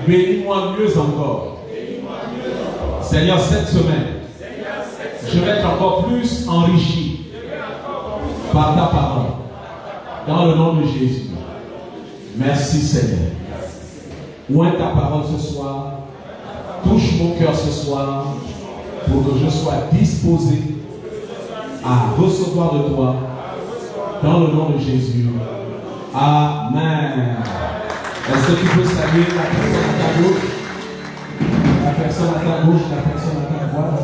Bénis-moi mieux encore. Seigneur, cette semaine, je vais être encore plus enrichi par ta parole. Dans le nom de Jésus. Merci Seigneur. Ouvre ta parole ce soir. Touche mon cœur ce soir pour que je sois disposé à recevoir de toi. Dans le nom de Jésus. Amen. Est-ce que tu peux saluer la personne à ta gauche? La personne à ta gauche, la personne à ta droite.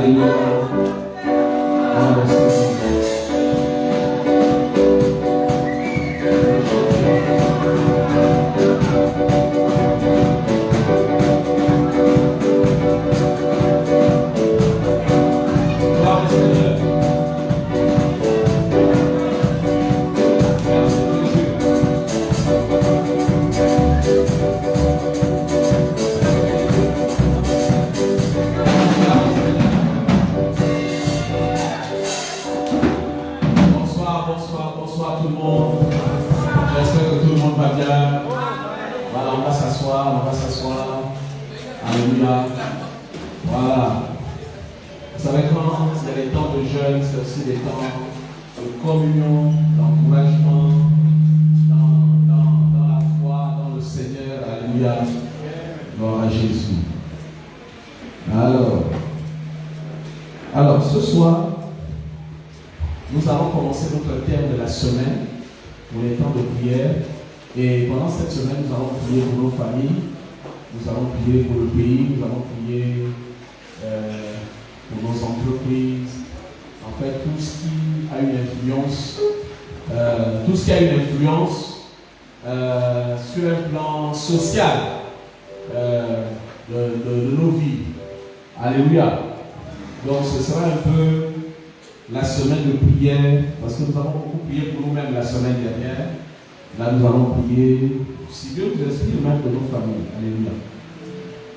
Alléluia. Alléluia. Voilà. Vous savez quand c'est les temps de jeûne, c'est aussi des temps de communion, d'encouragement, dans la foi, dans le Seigneur. Alléluia. Gloire à Jésus. Alors, ce soir, nous allons commencer notre thème de la semaine pour les temps de prière. Et pendant cette semaine, nous allons prier pour nos familles. Nous allons prier pour le pays, nous allons prier pour nos entreprises. En fait, tout ce qui a une influence, sur un plan social de nos vies. Alléluia. Donc, ce sera un peu la semaine de prière, parce que nous avons beaucoup prié pour nous-mêmes la semaine dernière. Là, nous allons prier, si Dieu nous inspire, même de nos familles. Alléluia.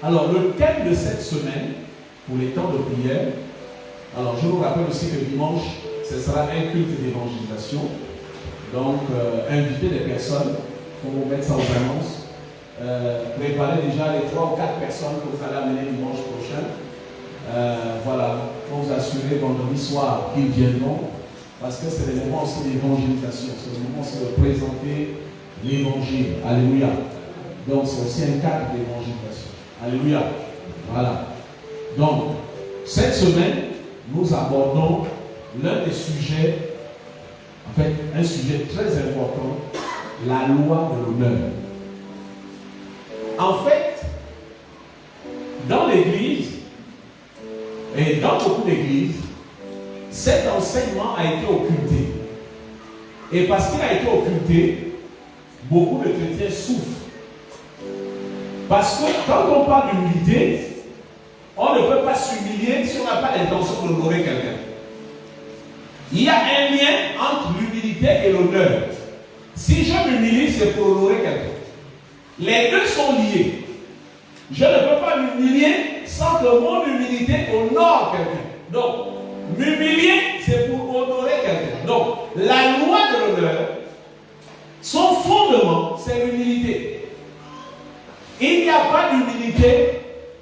Alors, le thème de cette semaine, pour les temps de prière, alors je vous rappelle aussi que dimanche, ce sera un culte d'évangélisation. Donc, invitez des personnes, pour vous mettre ça aux annonces. Préparez déjà les 3 ou 4 personnes que vous allez amener dimanche prochain. Voilà, pour vous assurer vendredi soir qu'ils viendront. Parce que c'est le moment aussi d'évangélisation, c'est le moment aussi de présenter l'évangile. Alléluia. Donc c'est aussi un cadre d'évangélisation. Alléluia. Voilà. Donc, cette semaine, nous abordons l'un des sujets, en fait, un sujet très important, la loi de l'honneur. En fait, dans l'Église, et dans beaucoup d'églises, cet enseignement a été occulté. Et parce qu'il a été occulté, beaucoup de chrétiens souffrent. Parce que quand on parle d'humilité, on ne peut pas s'humilier si on n'a pas l'intention d'honorer quelqu'un. Il y a un lien entre l'humilité et l'honneur. Si je m'humilie, c'est pour honorer quelqu'un. Les deux sont liés. Je ne peux pas m'humilier sans que mon humilité honore quelqu'un. Donc, m'humilier, c'est pour honorer quelqu'un. Donc, la loi de l'honneur, son fondement, c'est l'humilité. Il n'y a pas d'humilité,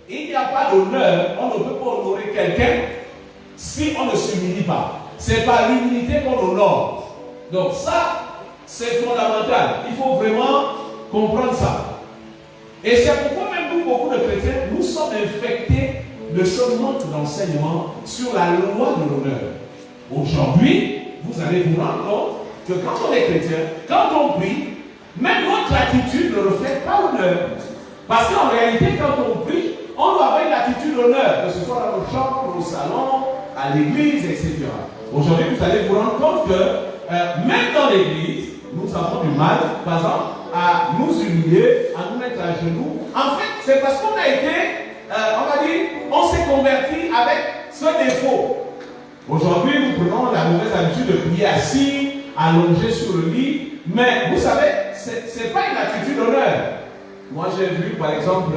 il n'y a pas d'honneur, on ne peut pas honorer quelqu'un si on ne s'humilie pas. C'est par l'humilité qu'on honore. Donc ça, c'est fondamental. Il faut vraiment comprendre ça. Et c'est pourquoi même nous, beaucoup de chrétiens, nous sommes infectés de ce manque d'enseignement sur la loi de l'honneur. Aujourd'hui, vous allez vous rendre compte que quand on est chrétien, quand on prie, même notre attitude ne reflète pas l'honneur. Parce qu'en réalité, quand on prie, on doit avoir une attitude d'honneur, que ce soit dans nos chambres, au salon, à l'église, etc. Aujourd'hui, vous allez vous rendre compte que même dans l'église, nous avons du mal, par exemple, à nous humilier, à nous mettre à genoux. En fait, c'est parce qu'on a été, on va dire, on s'est converti avec ce défaut. Aujourd'hui, nous prenons la mauvaise habitude de prier assis, allongé sur le lit, mais vous savez, ce n'est pas une attitude d'honneur. Moi, j'ai vu, par exemple,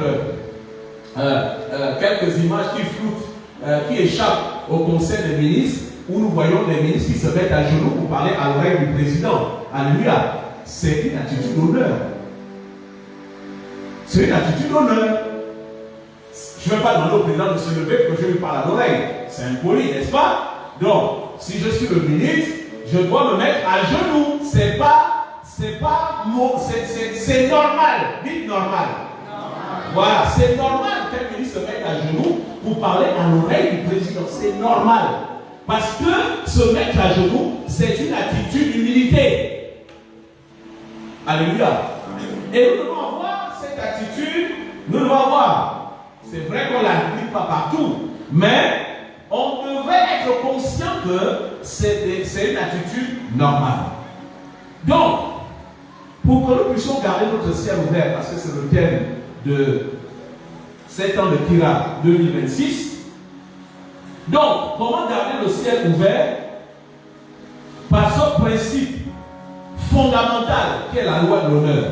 quelques images qui floutent, qui échappent au Conseil des ministres, où nous voyons des ministres qui se mettent à genoux pour parler à l'oreille du président. Alléluia. c'est une attitude d'honneur. C'est une attitude d'honneur. Je ne vais pas demander au président de se lever pour que je lui parle à l'oreille. C'est impoli, n'est-ce pas? Donc, si je suis le ministre, je dois me mettre à genoux. C'est normal. Dites normal. Voilà, c'est normal qu'un ministre se mette à genoux pour parler à l'oreille du président. C'est normal. Parce que se mettre à genoux, c'est une attitude d'humilité. Alléluia. Et nous devons avoir cette attitude, nous devons avoir. C'est vrai qu'on ne l'applique pas partout, mais on devrait être conscient que c'est une attitude normale. Donc, pour que nous puissions garder notre ciel ouvert, parce que c'est le thème de 7 ans de Kira 2026, donc, comment garder le ciel ouvert? Par ce principe fondamental qui est la loi de l'honneur.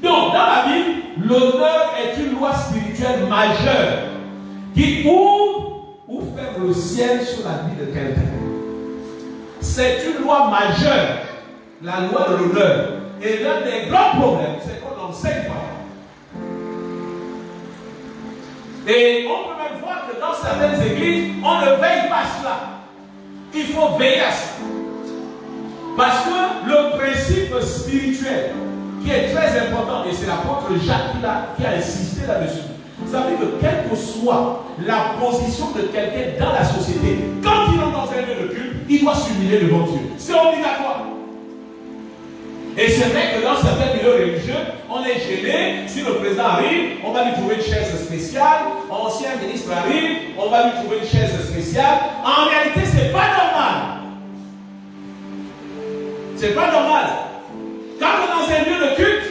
Donc, dans la Bible, l'honneur est une loi spirituelle majeure qui ouvre ou ferme le ciel sur la vie de quelqu'un. C'est une loi majeure, la loi de l'honneur. Et l'un des grands problèmes, c'est qu'on n'enseigne pas. Et on peut même voir que dans certaines églises, on ne veille pas à cela. Il faut veiller à ça. Parce que le principe spirituel qui est très important, et c'est l'apôtre Jacques qui a insisté là-dessus. Vous savez que quelle que soit la position de quelqu'un dans la société, quand il entre dans un lieu de culte, il doit s'humilier devant Dieu. C'est obligatoire. Et c'est vrai que dans certains milieux religieux, on est gêné. Si le président arrive, on va lui trouver une chaise spéciale. Ancien ministre arrive, on va lui trouver une chaise spéciale. En réalité, c'est pas normal. C'est pas normal. Quand on est dans un lieu de culte,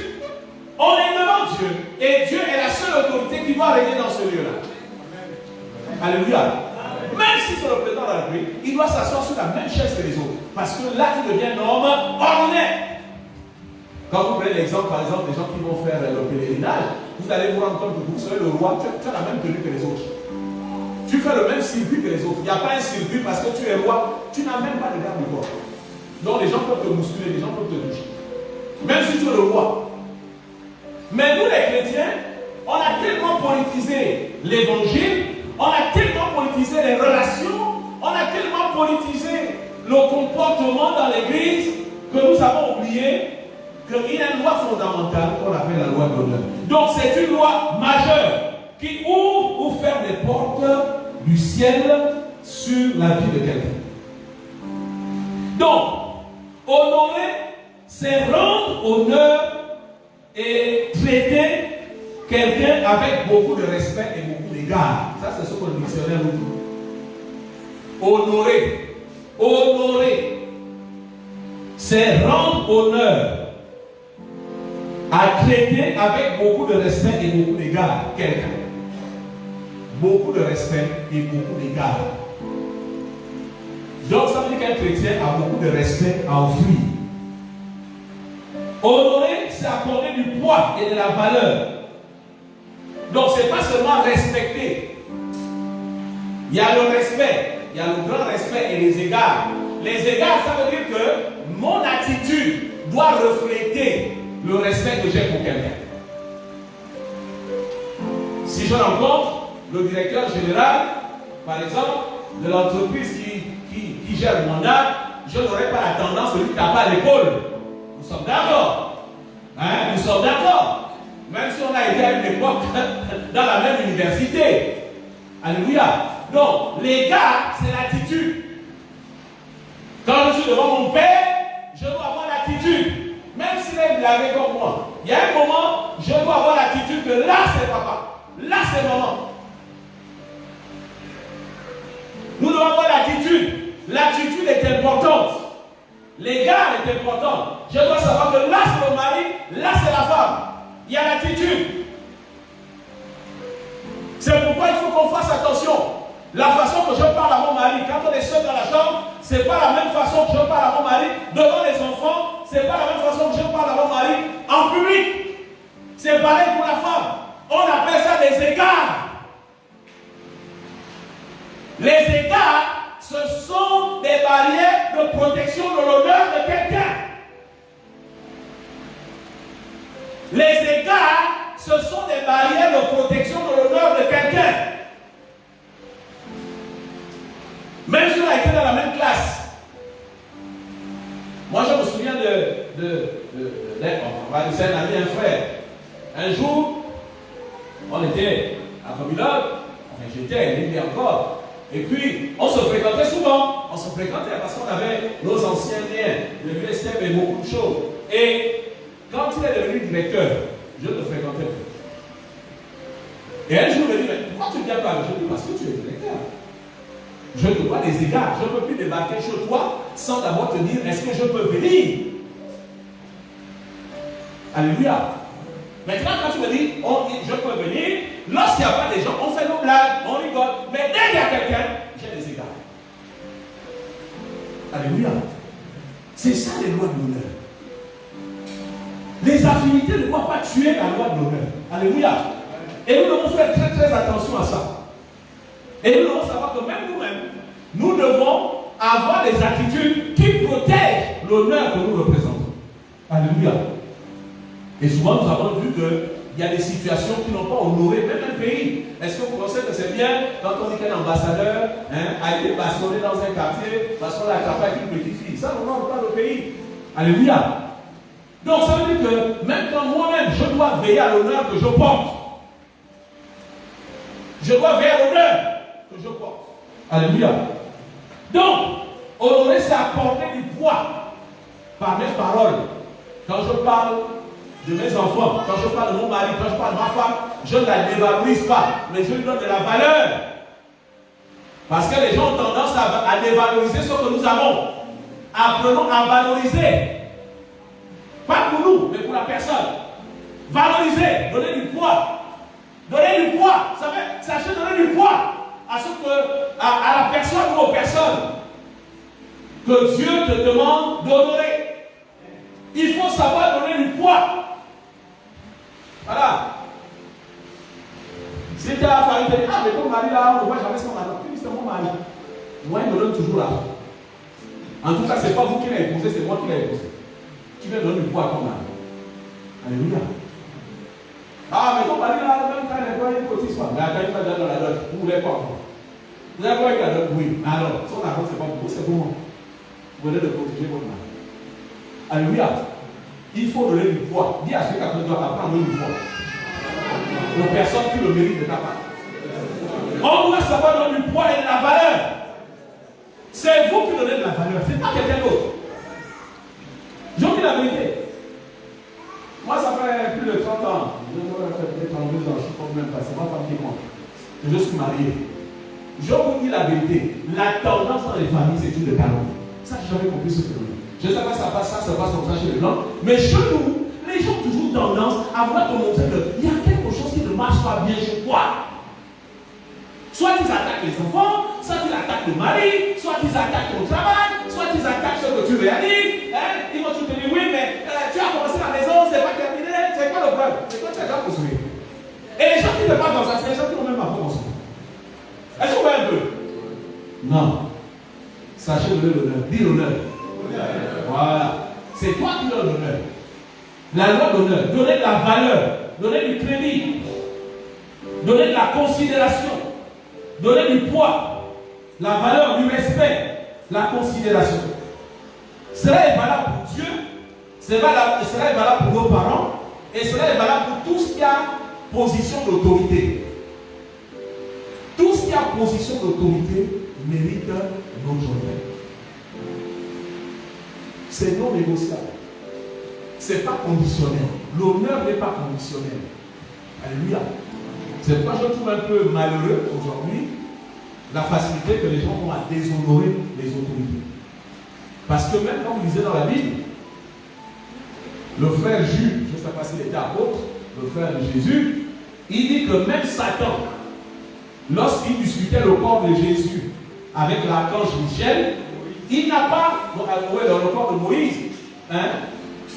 on est devant Dieu. Et Dieu est la seule autorité qui doit régner dans ce lieu-là. Alléluia. Même si c'est le président de la République, il doit s'asseoir sur la même chaise que les autres. Parce que là, il devient un homme ordinaire. Quand vous prenez l'exemple, par exemple, des gens qui vont faire le pèlerinage, vous allez vous rendre compte que vous serez le roi, tu as la même tenue que les autres. Tu fais le même circuit que les autres. Il n'y a pas un circuit parce que tu es roi, tu n'as même pas de garde du corps. Donc les gens peuvent te bousculer, les gens peuvent te toucher. Même si tu es le roi. Mais nous les chrétiens, on a tellement politisé l'évangile, on a tellement politisé les relations, on a tellement politisé le comportement dans l'église que nous avons oublié qu'il y a une loi fondamentale qu'on appelle la loi de l'honneur. Donc c'est une loi majeure qui ouvre ou ferme les portes du ciel sur la vie de quelqu'un. Donc, honorer, c'est rendre honneur et traiter quelqu'un avec beaucoup de respect et beaucoup d'égard. Ça, c'est ce que le dictionnaire nous dit. Honorer. Honorer. C'est rendre honneur. À traiter avec beaucoup de respect et beaucoup d'égard quelqu'un. Beaucoup de respect et beaucoup d'égard. Donc, ça veut dire qu'un chrétien a beaucoup de respect à offrir. Honorer, c'est accorder du poids et de la valeur. Donc, ce n'est pas seulement respecter. Il y a le respect, il y a le grand respect et les égards. Les égards, ça veut dire que mon attitude doit refléter le respect que j'ai pour quelqu'un. Si je rencontre le directeur général, par exemple, de l'entreprise qui gère mon âme, je n'aurai pas la tendance de lui taper à l'épaule. Nous sommes d'accord. Hein? Nous sommes d'accord. Même si on a été à une époque dans la même université. Alléluia. Donc, l'égard, c'est l'attitude. Quand je suis devant mon père, je dois avoir l'attitude. Même s'il est blagué comme moi. Il y a un moment, je dois avoir l'attitude que là, c'est papa. Là, c'est maman. Nous devons avoir l'attitude. L'attitude est importante. L'égard est important. Je dois savoir que là, c'est le mari, là, c'est la femme. Il y a l'attitude. C'est pourquoi il faut qu'on fasse attention. La façon que je parle à mon mari, quand on est seul dans la chambre, ce n'est pas la même façon que je parle à mon mari devant les enfants, ce n'est pas la même façon que je parle à mon mari en public. C'est pareil pour la femme. On appelle ça des égards. Les égards, ce sont des barrières de protection de l'honneur de quelqu'un. Les égards, ce sont des barrières de protection de l'honneur de quelqu'un. Même si on a été dans la même classe. Moi, je me souviens c'est un ami, un frère. Un jour, on était à Communal, enfin j'étais, il y encore. Et puis, on se fréquentait souvent. On se fréquentait parce qu'on avait nos anciens liens, le vieux step et beaucoup de choses. Et quand il est devenu directeur, je le fréquentais plus. Et un jour, il me dit, mais pourquoi tu ne viens pas? Je dis, parce que tu es directeur. Je te vois des égards. Je ne peux plus débarquer chez toi sans d'abord te dire, est-ce que je peux venir? Alléluia. Maintenant, quand tu me dis, je peux venir, lorsqu'il n'y a pas des gens, on fait nos blagues, on rigole. Mais dès qu'il y a quelqu'un, j'ai des égards. Alléluia. C'est ça les lois de l'honneur. Les affinités ne doivent pas tuer la loi de l'honneur. Alléluia. Et nous devons faire très très attention à ça. Et nous devons savoir que même nous-mêmes, nous devons avoir des attitudes qui protègent l'honneur que nous représentons. Alléluia. Et souvent, nous avons vu qu'il y a des situations qui n'ont pas honoré même un pays. Est-ce que vous pensez que c'est bien quand on dit qu'un ambassadeur a été bastonné dans un quartier parce qu'on l'a attrapé avec une petite fille? Ça n'honore pas le pays. Alléluia. Donc, ça veut dire que même quand moi-même, je dois veiller à l'honneur que je porte. Je dois veiller à l'honneur que je porte. Alléluia. Donc, honorer, c'est apporter du poids par mes paroles. Quand je parle de mes enfants, quand je parle de mon mari, quand je parle de ma femme, je ne la dévalorise pas, mais je lui donne de la valeur. Parce que les gens ont tendance à dévaloriser ce que nous avons. Apprenons à valoriser. Pas pour nous, mais pour la personne. Valoriser, donner du poids. Donner du poids. Vous savez, sachez donner du poids à la personne ou aux personnes que Dieu te demande d'honorer. Il faut savoir donner du poids. Voilà. Si tu as fallu te dire, ah, mais ton mari là, on ne voit jamais son mari. Tu dis, c'est mon mari. Moi, il me donne toujours l'argent. En tout cas, ce n'est pas vous qui l'avez épousé, c'est moi qui l'ai épousé. Tu viens donner du poids à ton mari. Alléluia. Ah, mais ton mari là, même quand il est quoi, il cotise pas. Mais attends, il va dans la dot. Vous voulez quoi encore? Vous avez quoi avec la dot? Oui. Mais alors, son argent, ce n'est pas pour vous, c'est pour moi. Vous venez de protéger votre mari. Alléluia. Il faut donner du poids. Dis à ceux qui ont besoin d'apprendre du poids. Aux personnes qui le méritent de ta part. On doit savoir donner du poids et de la valeur. C'est vous qui donnez de la valeur, c'est pas quelqu'un d'autre. Je vous dis la vérité. Moi, ça fait plus de 30 ans. Je dois faire peut-être 32 ans, je ne sais pas même pas. C'est ma femme qui compte. Je suis marié. Je vous dis la vérité. La tendance dans les familles, c'est tout de talent. Ça, j'ai jamais compris ce phénomène. Je ne sais pas si ça passe comme ça chez les blancs. Mais chez nous, les gens ont toujours tendance à vouloir te montrer qu'il y a quelque chose qui ne marche pas bien chez toi. Soit ils attaquent les enfants, soit ils attaquent le mari, soit ils attaquent ton travail, soit ils attaquent ce que tu réalises. Ils vont te dire, oui, mais tu as commencé la maison, c'est pas terminé, c'est quoi le problème? C'est toi qui as déjà construit. Et les gens qui ne parlent comme ça, c'est les gens qui n'ont même pas construit. Est-ce que vous voyez un peu? Non. Sachez donner l'honneur. Dis l'honneur. Voilà. C'est toi qui donnes l'honneur. La loi d'honneur. Donner de la valeur. Donner du crédit. Donner de la considération. Donner du poids. La valeur, du respect. La considération. Cela est valable pour Dieu. Cela est valable pour nos parents. Et cela est valable pour tout ce qui a position d'autorité. Tout ce qui a position d'autorité mérite notre honneur. C'est non négociable. Ce n'est pas conditionnel. L'honneur n'est pas conditionnel. Alléluia. C'est pourquoi je trouve un peu malheureux aujourd'hui la facilité que les gens ont à déshonorer les autorités. Parce que même quand vous lisez dans la Bible, le frère Jules, je ne sais pas s'il était apôtre, le frère de Jésus, il dit que même Satan, lorsqu'il discutait le corps de Jésus avec l'archange Michel, il n'a pas, le corps de Moïse,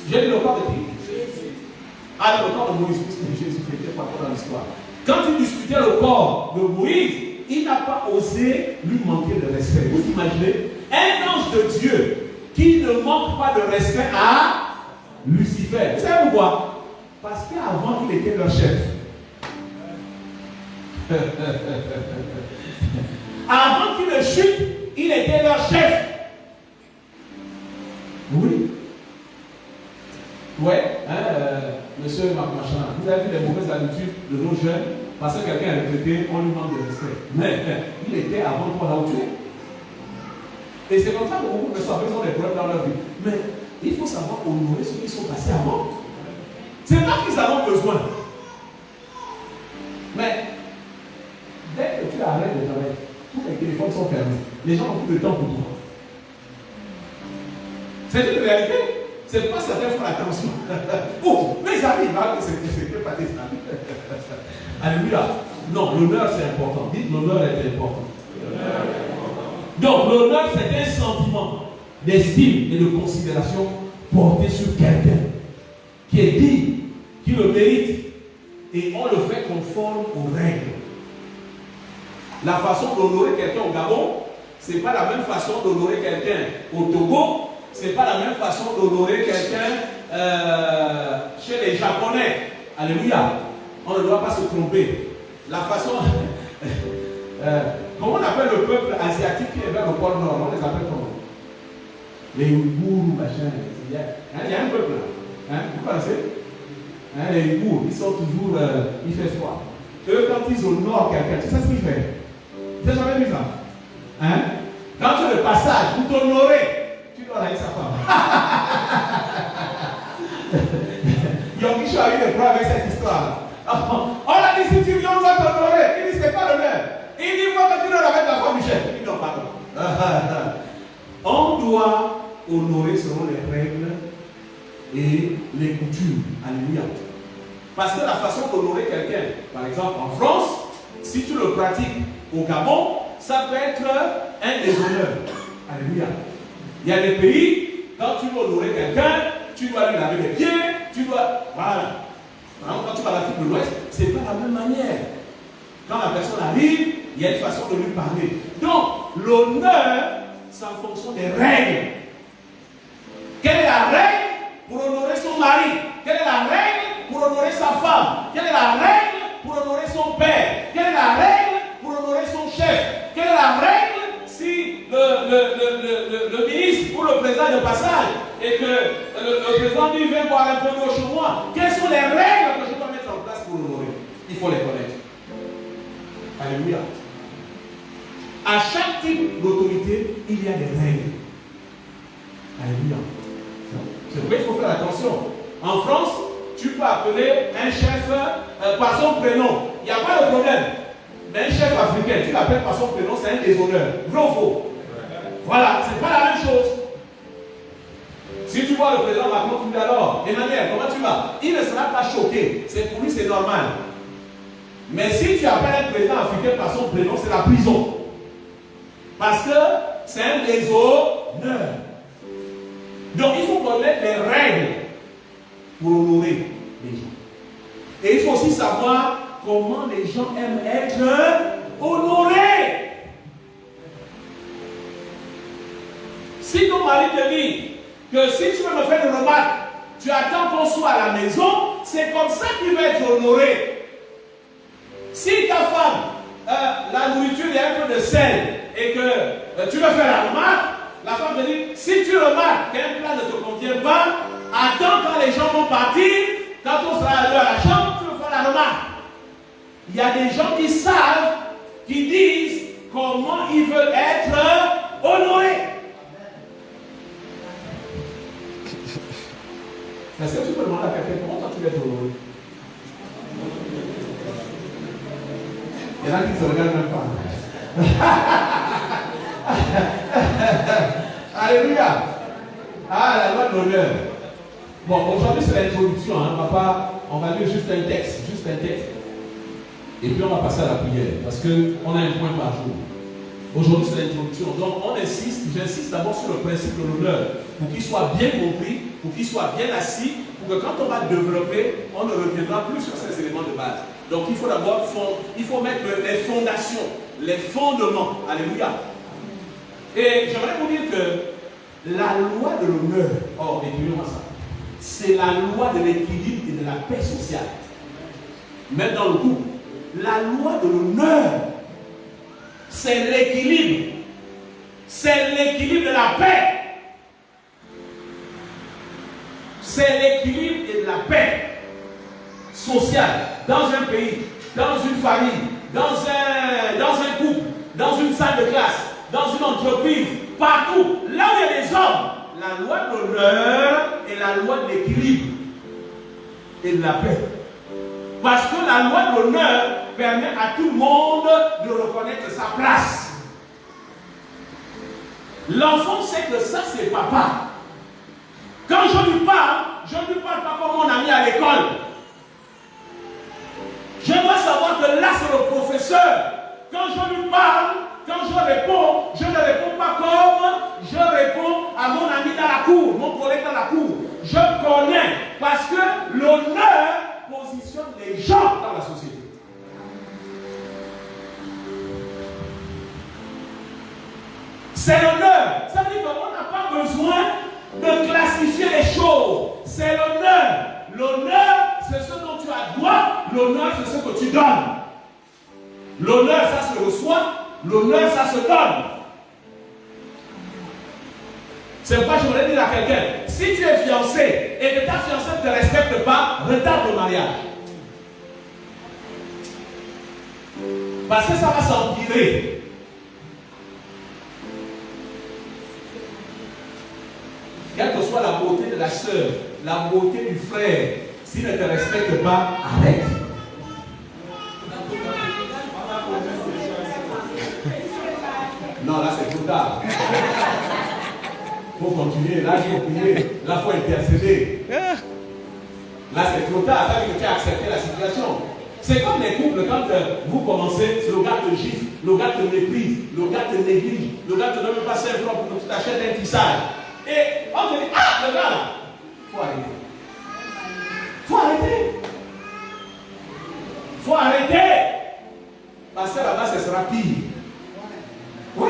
j'ai dit le corps de qui? Ah, le corps de Moïse, puisque Jésus n'était pas dans l'histoire. Quand il discutait le corps de Moïse, il n'a pas osé lui manquer de respect. Vous imaginez, un ange de Dieu qui ne manque pas de respect à Lucifer. Vous savez pourquoi? Parce qu'avant, il était leur chef. Avant qu'il ne chute, il était leur chef. Oui. Ouais, monsieur Marc Machin, vous avez vu les mauvaises habitudes de nos jeunes, parce que quelqu'un est retraité, on lui manque de respect. Mais il était avant toi là où tu es. Et c'est comme ça que beaucoup de savent ont des problèmes dans leur vie. Mais il faut savoir honorer ceux qui sont passés avant. C'est pas qu'ils en ont besoin. Mais dès que tu arrêtes de travailler, tous les téléphones sont fermés. Les gens ont plus de temps pour toi. C'est une réalité. C'est pas certains font attention. Oh, mes amis, c'est pas des amis. Alléluia. Non, l'honneur c'est important. Dites l'honneur est important. Donc l'honneur c'est un sentiment d'estime et de considération porté sur quelqu'un qui est digne, qui le mérite, et on le fait conforme aux règles. La façon d'honorer quelqu'un au Gabon, ce n'est pas la même façon d'honorer quelqu'un au Togo. Ce n'est pas la même façon d'honorer quelqu'un chez les Japonais. Alléluia. On ne doit pas se tromper. La façon... comment on appelle le peuple asiatique qui est vers le pôle Nord? On les appelle comment? Les Ouïghours, machin. Il y a un peuple là. Hein? Vous connaissez? Hein, les Ouïghours, ils sont toujours... il fait froid. Eux, quand ils honorent quelqu'un, tu sais ce qu'ils font? Tu n'as jamais vu ça? Hein? Quand tu es le passage, vous t'honorez. Tu dois aller sa femme. Yongisho a eu des problèmes avec cette histoire. On a dit si tu viens, on doit t'honorer. Il dit c'est pas le même. Il dit faut que tu donnes avec la femme du chef. Il dit non, pardon. On doit honorer selon les règles et les coutumes. Alléluia. Parce que la façon d'honorer quelqu'un, par exemple en France, si tu le pratiques au Gabon, ça peut être un déshonneur. Alléluia. Il y a des pays, quand tu veux honorer quelqu'un, tu dois lui laver les pieds, tu dois... Voilà. Quand tu vas à l'Afrique de l'Ouest, ce n'est pas la même manière. Quand la personne arrive, il y a une façon de lui parler. Donc, l'honneur, c'est en fonction des règles. Quelle est la règle pour honorer son mari? Quelle est la règle pour honorer sa femme? Quelle est la règle pour honorer son père? Quelle est la règle pour honorer son chef? Quelle est la règle si le ministre ou le président de passage et que le président lui vient boire un peu d'eau chez moi? Quelles sont les règles que je dois mettre en place pour l'honorer? Il faut les connaître. Alléluia. À chaque type d'autorité, il y a des règles. Alléluia. C'est pourquoi il faut faire attention. En France, tu peux appeler un chef par son prénom. Il n'y a pas de problème. Mais un chef africain, tu l'appelles par son prénom, c'est un déshonneur. Vrai ou faux? Voilà, c'est pas la même chose. Si tu vois le président Macron, tu dis alors, Emmanuel, comment tu vas? Il ne sera pas choqué. C'est pour lui, c'est normal. Mais si tu appelles un président africain par son prénom, c'est la prison. Parce que c'est un déshonneur. Donc il faut connaître les règles pour honorer les gens. Et il faut aussi savoir comment les gens aiment être honorés. Si ton mari te dit que si tu veux me faire une remarque, tu attends qu'on soit à la maison, c'est comme ça qu'il va être honoré. Si ta femme, la nourriture, il y a un peu de sel et que tu veux faire la remarque, la femme te dit, si tu remarques qu'un plat ne te convient pas, attends quand les gens vont partir, quand on sera à l'heure à la chambre, tu veux faire la remarque. Il y a des gens qui savent, qui disent comment ils veulent être honorés. Est-ce que tu peux demander à quelqu'un comment toi tu veux être honoré? Il y en a qui ne se regardent même pas. Alléluia. Ah, la loi de l'honneur. Bon, aujourd'hui c'est l'introduction, hein. On va lire juste un texte. Et puis on va passer à la prière, parce qu'on a un point par jour. Aujourd'hui c'est l'introduction. Donc j'insiste d'abord sur le principe de l'honneur, pour qu'il soit bien compris, pour qu'il soit bien assis, pour que quand on va développer, on ne reviendra plus sur ces éléments de base. Donc il faut d'abord mettre les fondations, les fondements. Alléluia. Et j'aimerais vous dire que la loi de l'honneur, étudions ça, c'est la loi de l'équilibre et de de la paix sociale. Même dans le couple, la loi de l'honneur, c'est l'équilibre. C'est l'équilibre de la paix. C'est l'équilibre et de la paix sociale dans un pays, dans une famille, dans un couple, dans une salle de classe, dans une entreprise, partout. Là où il y a des hommes, la loi de l'honneur est la loi de l'équilibre et de la paix. Parce que la loi de l'honneur permet à tout le monde de reconnaître sa place. L'enfant sait que ça c'est papa. Quand je lui parle pas comme mon ami à l'école. Je dois savoir que là c'est le professeur. Quand je lui parle, quand je ne réponds pas comme je réponds à mon ami dans la cour, mon collègue dans la cour. Je connais parce que l'honneur positionne les gens dans la société. C'est l'honneur. Ça veut dire qu'on n'a pas besoin de classifier les choses. C'est l'honneur. L'honneur, c'est ce dont tu as droit. L'honneur, c'est ce que tu donnes. L'honneur, ça se reçoit. L'honneur, ça se donne. C'est pourquoi je voudrais dire à quelqu'un, si tu es fiancé et que ta fiancée ne te respecte pas, retarde le mariage. Parce que ça va s'empirer. Quelle que soit la beauté de la sœur, la beauté du frère, s'il ne te respecte pas, arrête. Non, là c'est trop tard. Il faut continuer, là il faut prier, là il faut intercéder. Là c'est trop tard, ça veut dire que tu as accepté la situation. C'est comme les couples, quand vous commencez, le gars te gifle, le gars te méprise, le gars te néglige, le gars te donne même pas 5 francs pour que tu t'achètes un tissage. Et on te dit, ah le gars là, il faut arrêter. Il faut arrêter. Il faut arrêter. Parce que là-bas ce sera pire. Oui.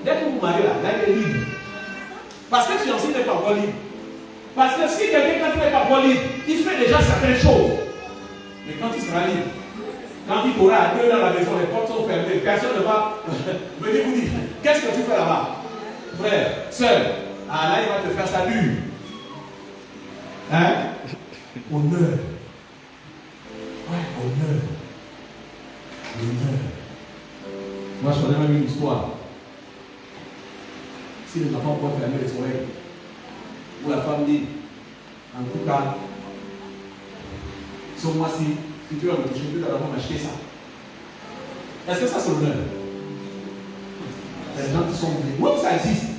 Dès que vous mariez là, il est libre. Parce que le fiancé n'est pas encore libre. Parce que si quelqu'un, quand il n'est pas encore libre, il fait déjà certaines choses. Mais quand il sera libre, quand il aura à 2 dans la maison, les portes sont fermées, personne ne va venir vous dire, qu'est-ce que tu fais là-bas? Frère, soeur, ah là il va te faire sa dure. Hein? Honneur. Ouais, honneur. Honneur. Moi je connais même une histoire. Si les enfants peuvent fermer les oreilles, où la femme dit, en tout cas, ce mois-ci, si tu vas me toucher, tu vas m'acheter ça. Est-ce que ça c'est l'honneur? Les gens qui sont oubliés. Oui, ça existe.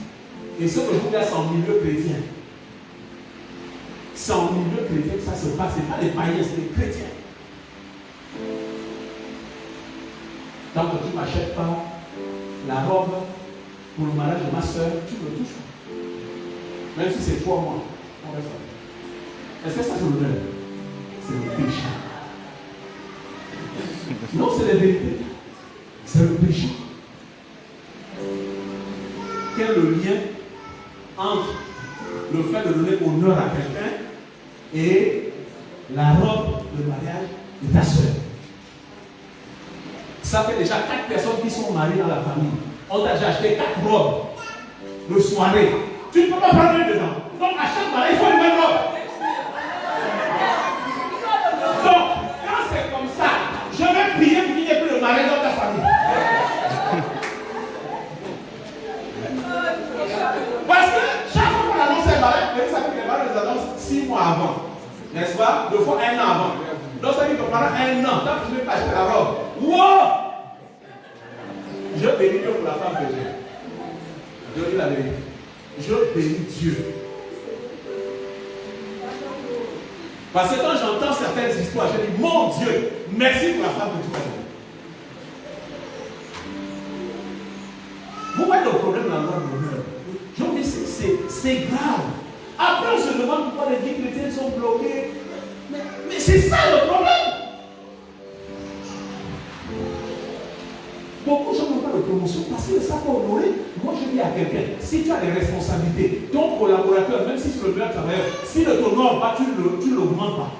Et ce que je vous dis, c'est en milieu chrétien. C'est en milieu chrétien que ça se passe. Ce n'est pas les païens, c'est les chrétiens. Tant que tu ne m'achètes pas la robe pour le mariage de ma soeur, tu me touches pas. Même si c'est 3 mois. On va faire. Est-ce que ça c'est l'honneur? C'est le péché. Non, c'est la vérité. C'est le péché. Quel est le lien entre le fait de donner honneur à quelqu'un et la robe de mariage de ta soeur? Ça fait déjà 4 personnes qui sont mariées dans la famille. On t'a déjà acheté 4 robes de soirée. Tu ne peux pas prendre une dedans. Donc à chaque mariage, il faut une même robe. Donc, quand c'est comme ça, je vais prier pour qu'il n'y ait plus de mariage dans ta famille. Parce que chaque fois qu'on annonce un mariage, vous savez que les mariages les annoncent 6 mois avant. N'est-ce pas? 2 fois 1 an avant. Donc ça veut dire que pendant 1 an, tant que je ne vais pas acheter la robe, wow! Je bénis Dieu pour la femme que j'ai. Je dis la vérité. Je bénis Dieu. Parce que quand j'entends certaines histoires, je dis, mon Dieu, merci pour la femme que tu as donnée. Vous voyez le problème dans le loi de l'honneur. Je vous dis, c'est grave. Après, on se demande pourquoi les vies chrétiennes sont bloquées. Mais c'est ça le problème. Beaucoup de gens n'ont pas de promotion parce qu'ils ne savent pas honorer. Moi, je dis à quelqu'un, si tu as des responsabilités, ton collaborateur, même si c'est le meilleur travailleur, s'il ne t'honore pas, tu ne l'augmentes pas.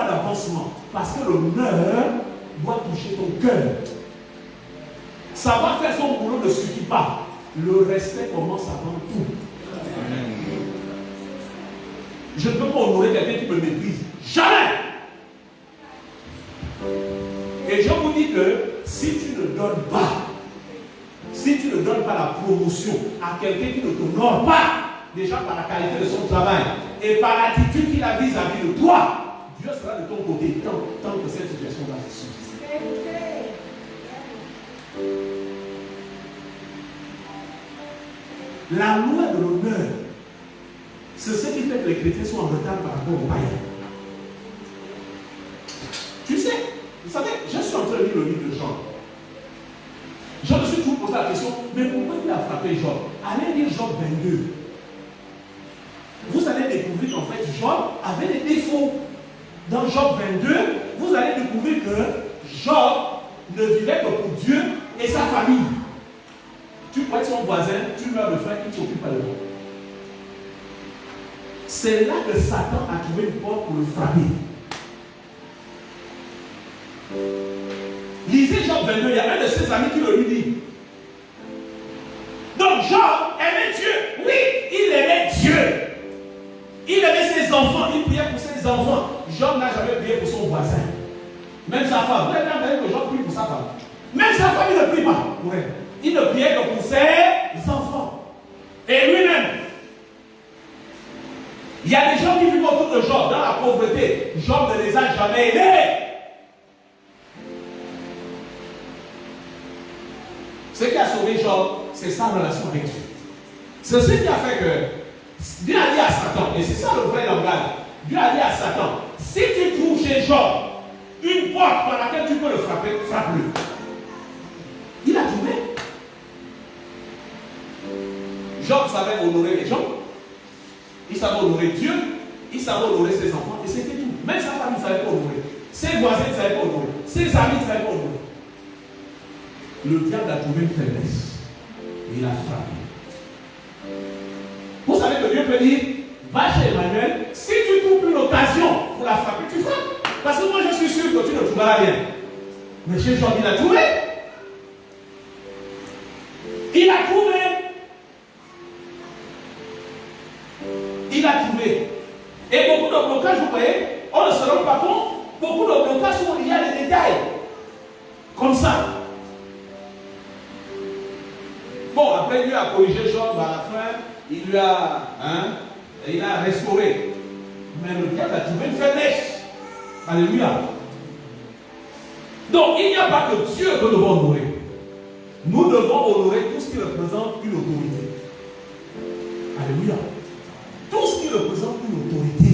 pas d'avancement. Parce que l'honneur doit toucher ton cœur. Savoir faire son boulot ne suffit pas. Le respect commence avant tout. Je ne peux pas honorer quelqu'un qui me méprise. Jamais! Et je vous dis que si tu ne donnes pas, la promotion à quelqu'un qui ne t'honore pas, déjà par la qualité de son travail et par l'attitude qu'il a vis-à-vis de toi, Dieu sera de ton côté tant que cette situation va se subsister. La loi de l'honneur, c'est ce qui fait que les chrétiens sont en retard par rapport aux païens. Tu sais, vous savez, je suis en train de lire le livre de Jean. Je me suis toujours posé la question, mais pourquoi il a frappé Job? Allez lire Job 22. Vous allez découvrir qu'en fait, Job avait des défauts. Dans Job 22, vous allez découvrir que Job ne vivait que pour Dieu et sa famille. Tu peux être son voisin, tu meurs de faim, il ne s'occupe pas de toi. C'est là que Satan a trouvé une porte pour le frapper. Lisez Job 22, il y a un de ses amis qui le lui dit. Donc Job aimait Dieu. Oui, il aimait Dieu. Il aimait ses enfants, il priait pour ses enfants. Job n'a jamais prié pour son voisin. Même sa femme. Vous avez vu que Job prie pour sa femme. Même sa femme, il ne prie pas pour elle. Il ne priait que pour ses enfants. Et lui-même. Il y a des gens qui vivent autour de Job dans la pauvreté. Job ne les a jamais aidés. Ce qui a sauvé Job, c'est sa relation avec Dieu. C'est ce qui a fait que Dieu a dit à Satan, et c'est ça le vrai langage, Dieu a dit à Satan, si tu trouves chez Job une porte par laquelle tu peux le frapper, frappe-le. Il a trouvé. Job savait honorer les gens, il savait honorer Dieu, il savait honorer ses enfants, et c'était tout. Même sa famille ne savait pas honorer. Ses voisins ne savaient pas honorer. Ses amis ne savaient pas honorer. Le diable a trouvé une faiblesse. Et il a frappé. Vous savez que Dieu peut dire, va chez Emmanuel, si tu trouves une occasion pour la frapper, tu frappes. Parce que moi je suis sûr que tu ne trouveras rien. Mais chez Job, il a trouvé. Il a trouvé. Il a trouvé. Et beaucoup de blocages, vous voyez, on ne se rend pas compte, beaucoup de blocages sont liés à des détails. Comme ça. Bon, après, Dieu a corrigé Job à la fin, il a restauré. Mais le diable a trouvé une faiblesse. Alléluia. Donc, il n'y a pas que Dieu que nous devons honorer. Nous devons honorer tout ce qui représente une autorité. Alléluia. Tout ce qui représente une autorité.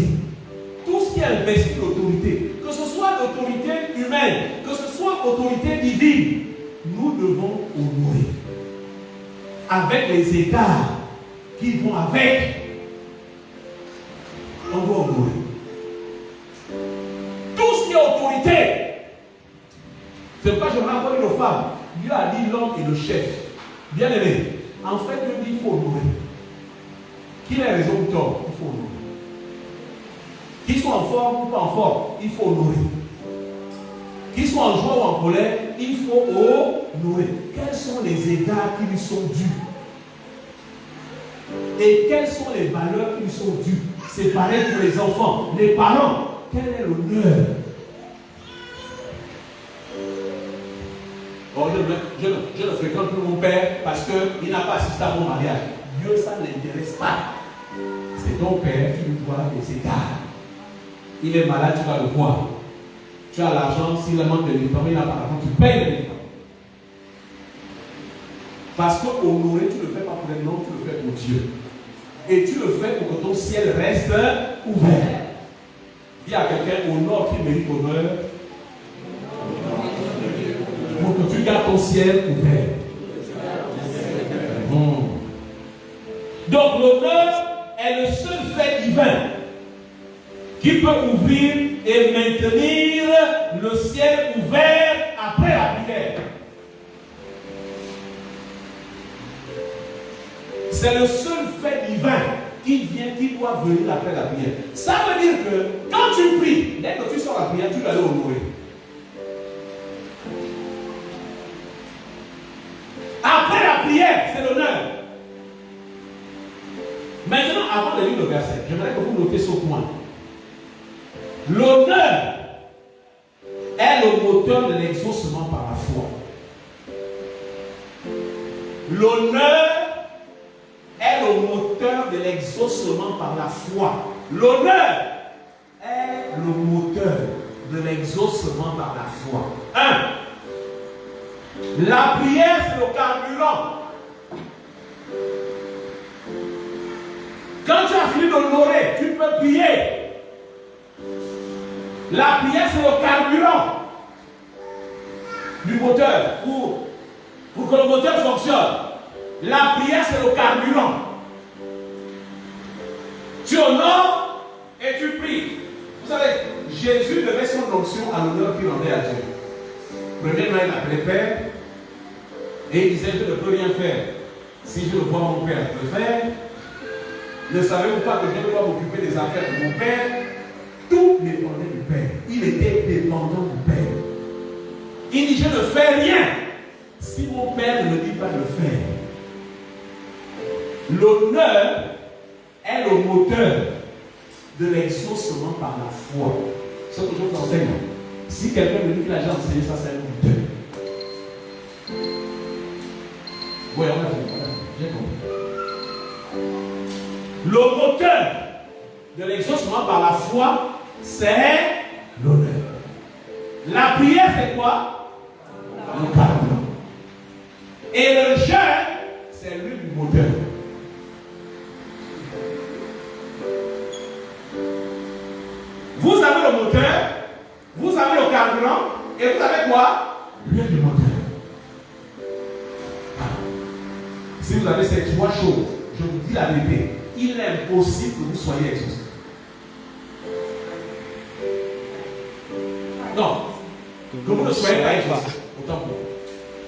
Tout ce qui investit l'autorité. Que ce soit l'autorité humaine, que ce soit l'autorité divine, nous devons honorer. Avec les égards qui vont avec, on doit honorer. Tout ce qui est autorité, c'est pourquoi je rappelle aux femmes, Dieu a dit l'homme est le chef. Bien aimé, en fait, Dieu dit qu'il faut honorer. Qu'il ait raison ou tort, il faut honorer. Qu'il soit en forme ou pas en forme, il faut honorer. Qu'il soit en joie ou en colère, il faut honorer. Quels sont les égards qui lui sont dus? Et quelles sont les valeurs qui lui sont dues? C'est pareil pour les enfants, les parents. Quel est l'honneur? Bon, je ne fréquente plus mon père parce qu'il n'a pas assisté à mon mariage. Dieu, ça ne l'intéresse pas. C'est ton père qui lui doit des égards. Il est malade, tu vas le voir. Tu as l'argent, s'il manque de médicaments, il n'a pas l'argent, tu payes les médicaments. Parce que honorer, tu ne le fais pas pour un homme, tu le fais pour Dieu. Et tu le fais pour que ton ciel reste ouvert. Dis à quelqu'un, honore qui mérite honneur. Pour que tu gardes ton ciel ouvert. Donc l'honneur est le seul fait divin qui peut ouvrir et maintenir le ciel ouvert après la prière. C'est le seul fait divin qui doit venir après la prière. Ça veut dire que quand quand tu pries, dès que tu sors la prière, tu vas aller honorer. Après la prière, c'est l'honneur. Maintenant, avant de lire le verset, j'aimerais que vous notez ce point. L'honneur est le moteur de l'exaucement par la foi. L'honneur est le moteur de l'exaucement par la foi. L'honneur est le moteur de l'exaucement par la foi. 1. La prière, c'est le carburant. Quand tu as fini d'honorer, tu peux prier. La prière, c'est le carburant du moteur pour que le moteur fonctionne. La prière, c'est le carburant. Tu honores et tu pries. Vous savez, Jésus devait son onction à l'honneur qu'il rendait à Dieu. Premièrement, il appelait Père et il disait: je ne peux rien faire. Si je le vois mon Père le faire, ne savez-vous pas que je dois m'occuper des affaires de mon Père? Tout dépendait du Père. Il était dépendant du Père. Il dit: je ne fais rien si mon Père ne me dit pas de le faire. L'honneur est le moteur de l'exaucement par la foi. Ce que je vous enseigne. Si quelqu'un me dit qu'il a déjà enseigné ça, c'est un moteur. Oui, on a fait. J'ai compris. Le moteur de l'exaucement par la foi, c'est l'honneur. La prière, c'est quoi? Le carburant. Et le jeûne, c'est lui du moteur. Vous avez le moteur, vous avez le carburant, et vous avez quoi? L'huile du moteur. Si vous avez ces trois choses, je vous dis la vérité, il est impossible que vous soyez exaucé. Non, que vous ne soyez pas exaucé. Autant pour vous.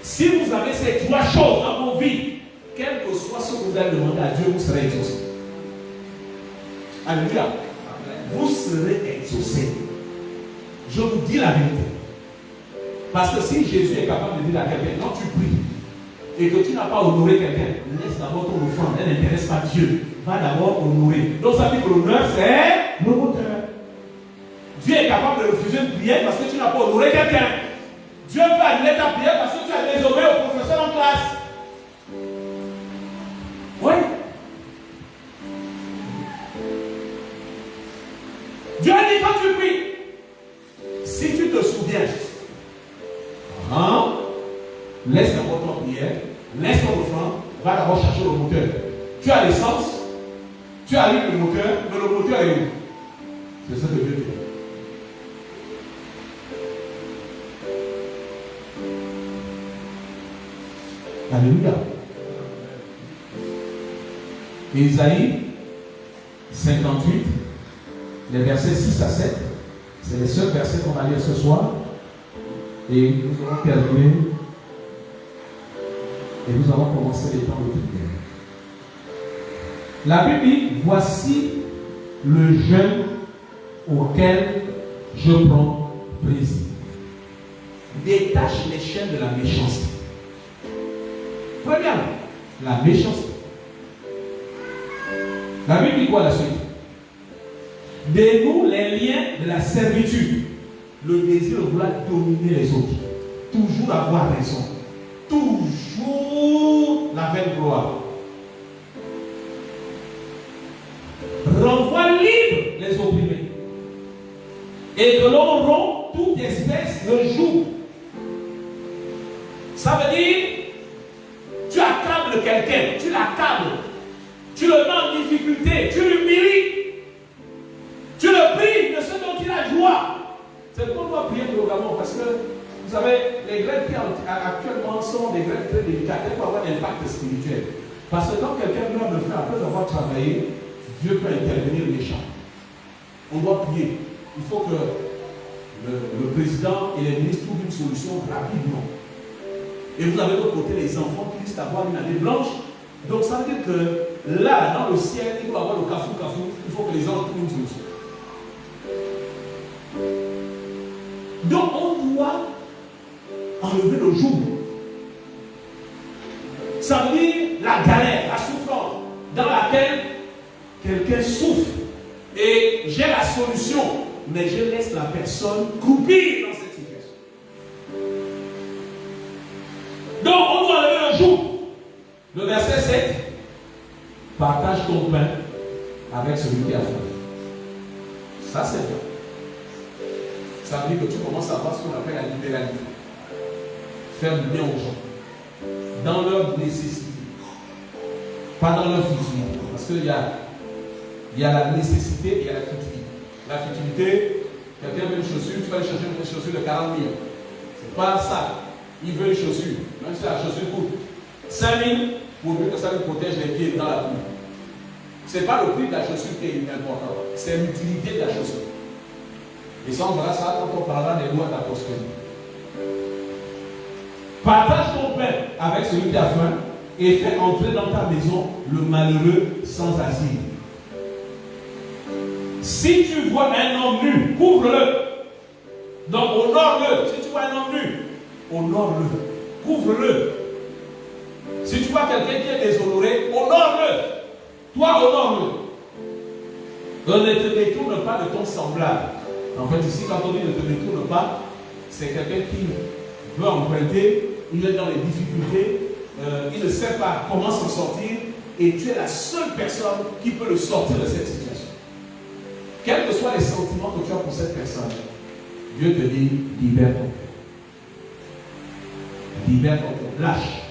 Si vous avez ces trois choses dans vos vies, quel que soit ce que vous allez demander à Dieu, vous serez exaucé. Alléluia. Vous serez exaucé. Je vous dis la vérité. Parce que si Jésus est capable de dire à quelqu'un: quand tu pries et que tu n'as pas honoré quelqu'un, laisse d'abord ton offrande, elle n'intéresse pas Dieu. Va d'abord honorer. Donc ça veut dire que l'honneur, c'est le moteur. Dieu est capable de refuser une prière parce que tu n'as pas honoré quelqu'un. Dieu peut annuler ta prière parce que tu as désobéi au professeur en classe. Oui. Dieu dit: quand tu pries, si tu te souviens, laisse d'abord ton prière, laisse ton offrande, va d'abord chercher le moteur. Tu as l'essence, tu as le moteur, mais le moteur est où? C'est ça que Dieu dit. Alléluia. Ésaïe 58, les versets 6 à 7, c'est les seuls versets qu'on va lire ce soir. Et nous allons terminer. Et nous allons commencer les temps de prière. La Bible dit: voici le jeûne auquel je prends plaisir. Détache les chaînes de la méchanceté. Premièrement, la méchanceté. La Bible dit quoi la suite? Dénoue les liens de la servitude. Le désir de vouloir dominer les autres. Toujours avoir raison. Toujours la vaine gloire. Renvoie libre les opprimés. Et que l'on rompt toute espèce de joug. Ça veut dire, tu accables quelqu'un, tu l'accables, tu le mets en difficulté, tu l'humilies, tu le prives de ce dont il a joie. C'est pourquoi on doit prier pour le Gabon, parce que vous savez, les grèves qui actuellement sont des grèves très délicates, elles peuvent avoir un impact spirituel. Parce que quand quelqu'un doit le faire après avoir travaillé, Dieu peut intervenir méchant. On doit prier. Il faut que le président et les ministres trouvent une solution rapidement. Et vous avez de l'autre côté les enfants qui risquent d'avoir une année blanche. Donc ça veut dire que là, dans le ciel, il doit y avoir le cafou. Il faut que les gens trouvent une solution. Donc on doit enlever le joug. Ça veut dire la galère, la souffrance dans laquelle quelqu'un souffre et j'ai la solution, mais je laisse la personne croupir dans cette situation. Donc on doit enlever le joug. Le verset 7, partage ton pain avec celui qui a faim. Ça c'est bien. Ça veut dire que tu commences à voir ce qu'on appelle la libéralité. Faire du bien aux gens. Dans leur nécessité. Pas dans leur futilité. Parce qu'il y a la nécessité et il y a la futilité. La futilité, quelqu'un veut une chaussure, tu vas aller chercher une chaussure de 40 000. C'est pas ça. Il veut une chaussure. Même si la chaussure coûte 5 000, pourvu que ça lui protège les pieds dans la pluie. Ce n'est pas le prix de la chaussure qui est important. C'est l'utilité de la chaussure. Et ça, on verra ça quand on parlera des lois de la prospérité. Partage ton pain avec celui qui a faim et fais entrer dans ta maison le malheureux sans asile. Si tu vois un homme nu, couvre-le. Donc honore-le. Si tu vois un homme nu, honore-le. Couvre-le. Si tu vois quelqu'un qui est déshonoré, honore-le. Toi, honore-le. Ne te détourne pas de ton semblable. En fait, ici, quand on dit ne te détourne pas, c'est quelqu'un qui veut emprunter, il est dans les difficultés, il ne sait pas comment s'en sortir, et tu es la seule personne qui peut le sortir de cette situation. Quels que soient les sentiments que tu as pour cette personne, Dieu te dit, libère ton cœur. Libère ton cœur. Lâche.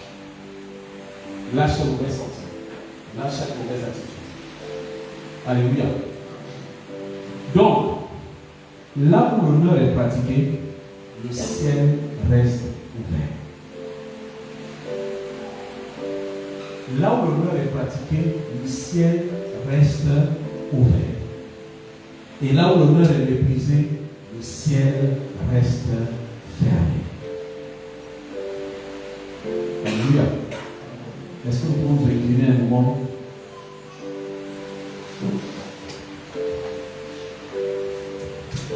Lâche ce mauvais sentiment. Lâche cette mauvaise attitude. Alléluia. Donc, là où l'honneur est pratiqué, le ciel reste ouvert. Là où l'honneur est pratiqué, le ciel reste ouvert. Et là où l'honneur est méprisé, le ciel reste fermé. Alléluia. Est-ce que nous pouvons nous incliner un moment?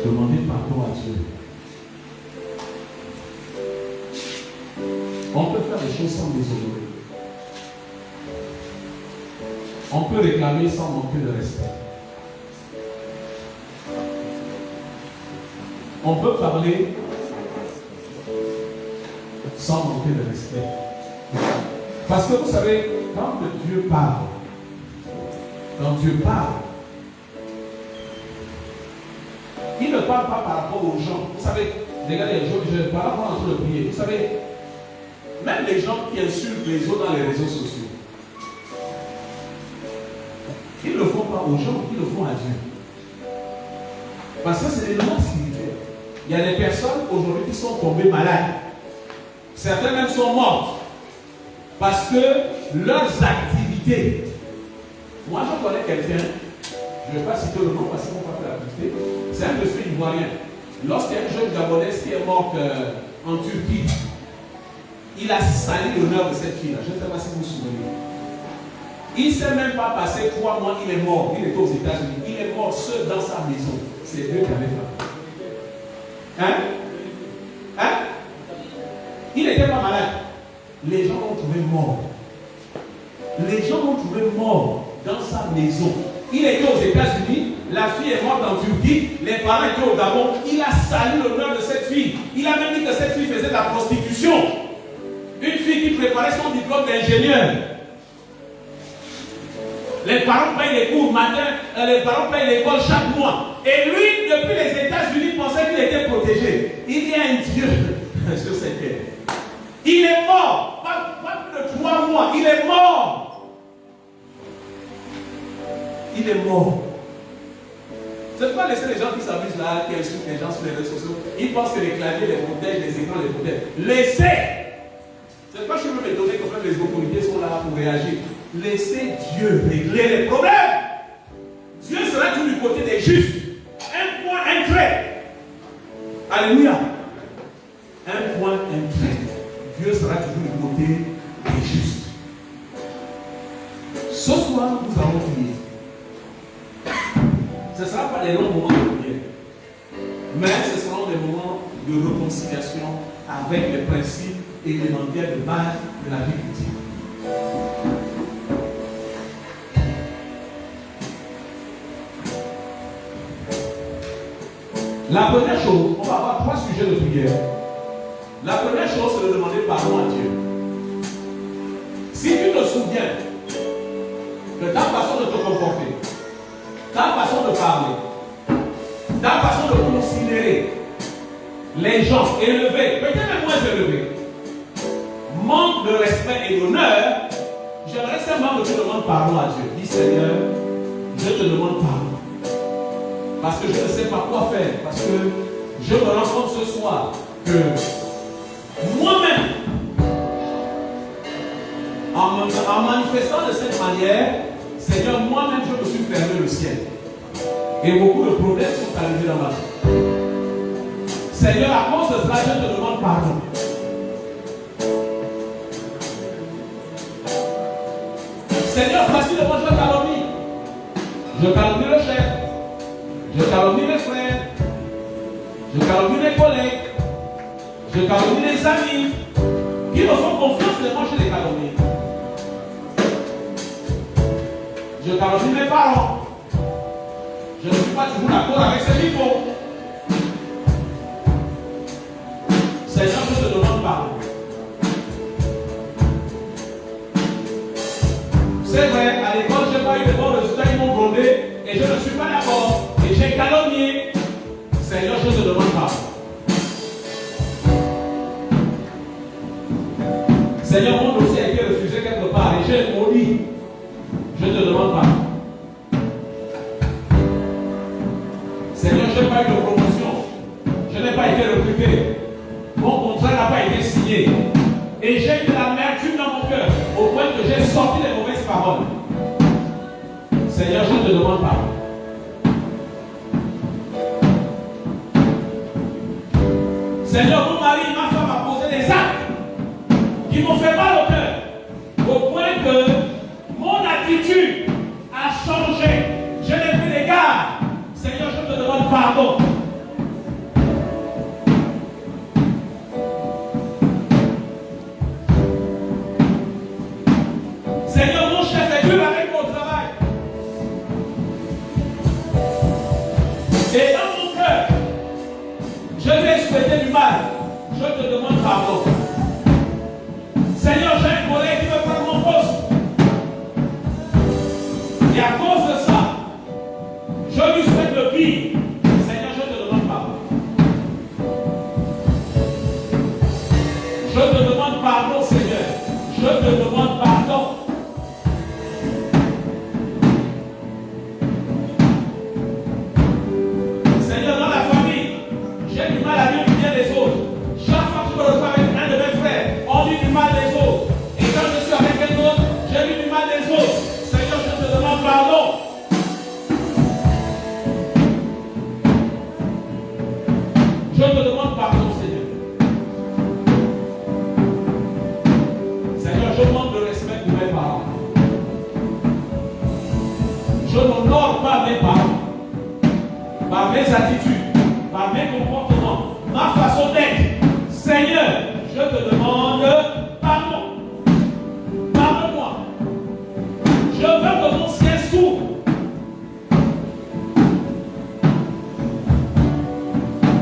Demandez pardon à Dieu. On peut faire des choses sans déshonorer. On peut réclamer sans manquer de respect. On peut parler sans manquer de respect. Parce que vous savez, quand Dieu parle, il ne parle pas par rapport aux gens. Vous savez, regardez, je parle pas en train de prier. Vous savez, même les gens qui insultent les autres dans les réseaux sociaux, ils ne le font pas aux gens, ils le font à Dieu. Parce que c'est des lois spirituelles. Il y a des personnes aujourd'hui qui sont tombées malades. Certains même sont mortes. Parce que leurs activités. Moi, je connais quelqu'un, je ne vais pas citer le nom parce qu'on va faire la publicité. C'est un monsieur ivoirien. Lorsqu'il y a un jeune Gabonais qui est mort en Turquie, il a sali l'honneur de cette fille-là. Je ne sais pas si vous vous souvenez. Il ne s'est même pas passé 3 mois, il est mort. Il était aux États-Unis. Il est mort seul dans sa maison. C'est Dieu qui avait fait. Hein? Il n'était pas malade. Les gens l'ont trouvé mort. Les gens l'ont trouvé mort dans sa maison. Il était aux États-Unis, la fille est morte en Turquie, les parents étaient au Gabon. Il a sali l'honneur de cette fille. Il a même dit que cette fille faisait de la prostitution. Une fille qui préparait son diplôme d'ingénieur. Les parents payent les cours matin, les parents payent l'école chaque mois. Et lui, depuis les États-Unis, pensait qu'il était protégé. Il y a un Dieu sur cette terre. Il est mort. Pas plus de 3 mois. Il est mort. Il est mort. C'est pas laisser les gens qui s'amusent là, qui insultent les gens sur les réseaux sociaux. Ils pensent que les claviers les protègent, les écrans les protègent. Laissez. C'est pas que je veux m'étonner que les autorités sont là pour réagir. Laissez Dieu régler les problèmes. Dieu sera toujours du côté des justes. Un point, un trait. Alléluia. Un point, un trait. Dieu sera toujours du côté des justes. Ce soir, nous allons prier. Ce ne sera pas des longs moments de prière, mais ce seront des moments de de réconciliation avec les principes élémentaires de base de la vie chrétienne. La première chose, on va avoir 3 sujets de prière. La première chose, c'est de demander pardon à Dieu. Si tu te souviens de ta façon de te comporter, ta façon de parler, ta façon de considérer les gens élevés, peut-être même moins élevés, manque de respect et d'honneur, j'aimerais simplement que tu demandes pardon à Dieu. Dis Seigneur, je te demande pardon. Parce que je ne sais pas quoi faire. Parce que je me rends compte ce soir que moi-même, en manifestant de cette manière, Seigneur, moi-même, je me suis fermé le ciel. Et beaucoup de problèmes sont arrivés dans ma vie. Seigneur, à cause de cela, je te demande pardon. Seigneur, facilement, je calomnie. Je calomnie le chef. Je calomnie mes frères. Je calomnie mes collègues. Je calomnie les amis qui me font confiance et moi je les calomnie. Je calomnie mes parents. Je ne suis pas toujours d'accord avec ce qu'il faut. Seigneur, je te demande pardon. C'est vrai, à l'école, je n'ai pas eu de bons résultats, ils m'ont grondé et je ne suis pas d'accord. Et j'ai calomnié. Seigneur, je te demande pardon. Seigneur, mon dossier a été refusé quelque part et j'ai maudit. Je te demande pardon. Seigneur, je n'ai pas eu de promotion. Je n'ai pas été recruté. Mon contrat n'a pas été signé. Et j'ai eu de l'amertume dans mon cœur au point que j'ai sorti les mauvaises paroles. Seigneur, je te demande pardon. Seigneur, mon mari, ma femme a posé des actes qui m'ont fait mal au cœur, au point que mon attitude a changé. Je n'ai plus d'égard. Seigneur, je te demande pardon. Seigneur, mon chef est dur avec mon travail. Et dans mon cœur, je lui ai souhaité du mal. Je te demande pardon. Seigneur, j'ai un collègue qui veut prendre mon poste. Et à cause de ça, je lui souhaite le pire. Seigneur, je te demande pardon. Je te demande pardon, Seigneur. Je te demande pardon. Seigneur, dans la famille, j'ai du mal à dire du bien des autres. Chaque fois que je me retrouve avec un de mes frères, on dit du mal des autres. Et quand je suis avec un autre, j'ai dit du mal des autres. Seigneur, je te demande pardon. Je te demande pardon, Seigneur. Seigneur, je manque de respect pour mes parents. Je n'honore pas mes parents par mes attitudes, par mes comportements, ma façon d'être. Seigneur, je te demande pardon. Pardonne-moi. Je veux que mon ciel s'ouvre.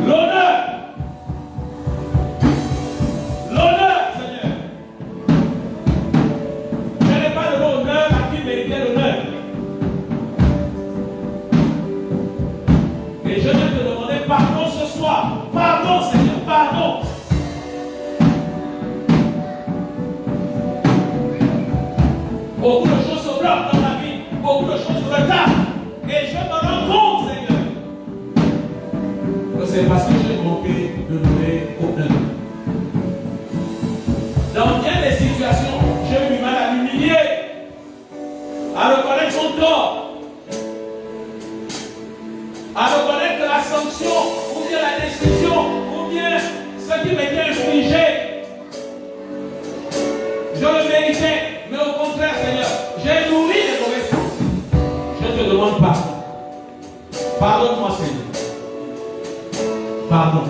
L'honneur, Seigneur. Je n'ai pas de l'honneur à qui méritait l'honneur. Et je viens te demander pardon ce soir. Pardon, Seigneur, pardon. Beaucoup de choses se bloquent dans ma vie. Beaucoup de choses retardent. Et je me rends compte, Seigneur, que c'est parce que j'ai manqué de donner honneur. Dans bien des situations, j'ai eu du mal à m'humilier, à reconnaître mon tort, à reconnaître la sanction, ou bien la décision, ou bien ce qui m'était infligé. Je le méritais, mais au contraire, Seigneur, j'ai nourri les mauvaises pensées. Je te demande pardon. Pardonne-moi, Seigneur. Pardon.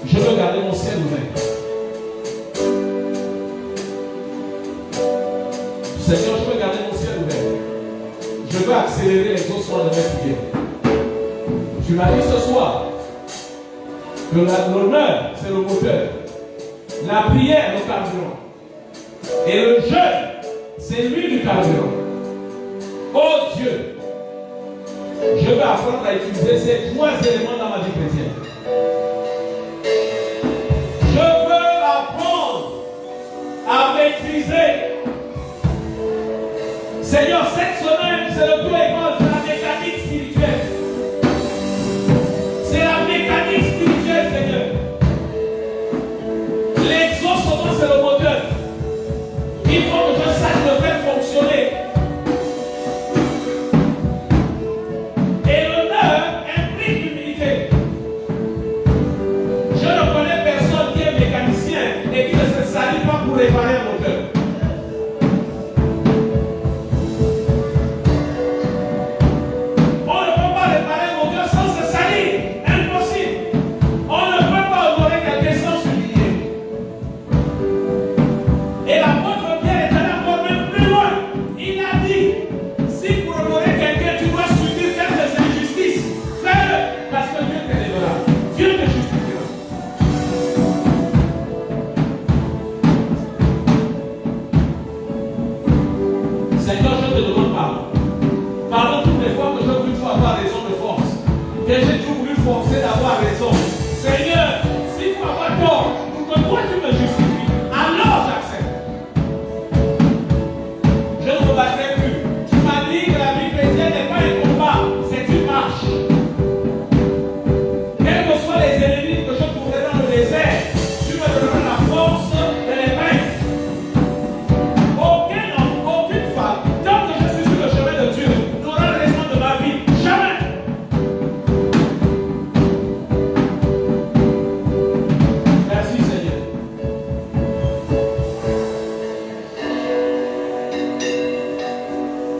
Je veux garder mon ciel ouvert. Seigneur, je veux garder mon ciel ouvert. Je veux accélérer l'exaucement de mes prières. Tu m'as dit ce soir que l'honneur, c'est le moteur. La prière, le carburant. Et le jeûne, c'est lui du carburant. Oh Dieu, je vais apprendre à utiliser ces trois éléments dans ma vie chrétienne. Je veux apprendre à maîtriser. Seigneur, cette semaine, c'est le cours école de la mécanique spirituelle. C'est la mécanique spirituelle, Seigneur. L'exaucement, c'est le moteur. Il faut que je sache le faire fonctionner. Et l'honneur implique l'humilité. Je ne connais personne qui est mécanicien et qui ne se salit pas pour réparer un moteur.